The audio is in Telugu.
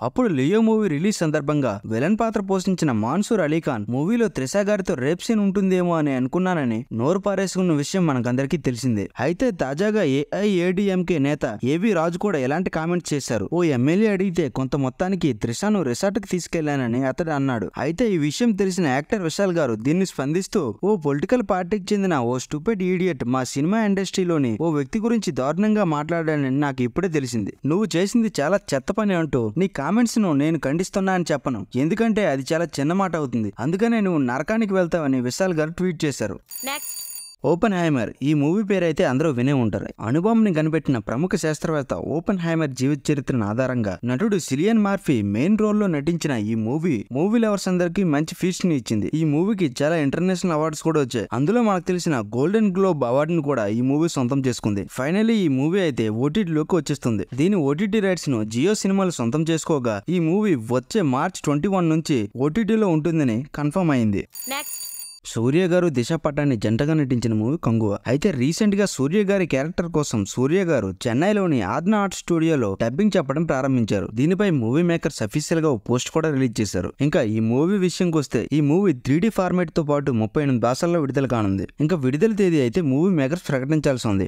అప్పుడు లియో మూవీ రిలీజ్ సందర్భంగా విలన్ పాత్ర పోషించిన మాన్సూర్ అలీఖాన్ మూవీలో త్రిష గారితో రేప్ సీన్ ఉంటుందేమో అని అనుకున్నానని నోరు పారేసుకున్న విషయం మనకందరికీ తెలిసిందే. అయితే తాజాగా ఏఐఏడీఎంకే నేత ఏవి రాజు కూడా ఎలాంటి కామెంట్స్ చేశారు. ఓ ఎమ్మెల్యే అడిగితే కొంత మొత్తానికి త్రిషను రిసార్ట్ కి తీసుకెళ్లానని అతడు అన్నాడు. అయితే ఈ విషయం తెలిసిన యాక్టర్ విశాల్ గారు దీన్ని స్పందిస్తూ, ఓ పొలిటికల్ పార్టీకి చెందిన ఓ స్టూపిడ్ ఈడియట్ మా సినిమా ఇండస్ట్రీలోని ఓ వ్యక్తి గురించి దారుణంగా మాట్లాడానని నాకు ఇప్పుడే తెలిసింది. నువ్వు చేసింది చాలా చెత్త పని అంటూ నీ కామెంట్స్ ను నేను ఖండిస్తున్నా అని చెప్పను, ఎందుకంటే అది చాలా చిన్న మాట అవుతుంది. అందుకనే నువ్వు నరకానికి వెళ్తావని విశాల్ గారు ట్వీట్ చేశారు. ఓపెన్ హైమర్ ఈ మూవీ పేరైతే అందరూ వినే ఉంటారు. అణుబాంబుని కనిపెట్టిన ప్రముఖ శాస్త్రవేత్త ఓపెన్ హైమర్ జీవిత చరిత్రను ఆధారంగా నటుడు సిలియన్ మర్ఫీ మెయిన్ రోల్ లో నటించిన ఈ మూవీ లవర్స్ అందరికి మంచి ఫీస్ట్ ని ఇచ్చింది. ఈ మూవీకి చాలా ఇంటర్నేషనల్ అవార్డ్స్ కూడా వచ్చాయి. అందులో మనకు తెలిసిన గోల్డెన్ గ్లోబ్ అవార్డును కూడా ఈ మూవీ సొంతం చేసుకుంది. ఫైనల్లీ ఈ మూవీ అయితే ఓటీటీలోకి వచ్చేస్తుంది. దీని ఓటీటీ రైట్స్ ను జియో సినిమాలు సొంతం చేసుకోగా ఈ మూవీ వచ్చే మార్చ్ 21 నుంచి ఓటీటీలో ఉంటుందని కన్ఫర్మ్ అయింది. సూర్య గారు దిశ పటాన్ని జంటగా నటించిన మూవీ కంగువ. అయితే రీసెంట్ గా సూర్య గారి క్యారెక్టర్ కోసం సూర్య గారు చెన్నైలోని ఆద్నా ఆర్ట్ స్టూడియోలో డబ్బింగ్ చెప్పడం ప్రారంభించారు. దీనిపై మూవీ మేకర్స్ అఫీషియల్ గా ఓ పోస్ట్ కూడా రిలీజ్ చేశారు. ఇంకా ఈ మూవీ విషయంకి వస్తే ఈ మూవీ 3D ఫార్మాట్ తో పాటు 38 భాషల్లో విడుదల కానుంది. ఇంకా విడుదల తేదీ అయితే మూవీ మేకర్స్ ప్రకటించాల్సి ఉంది.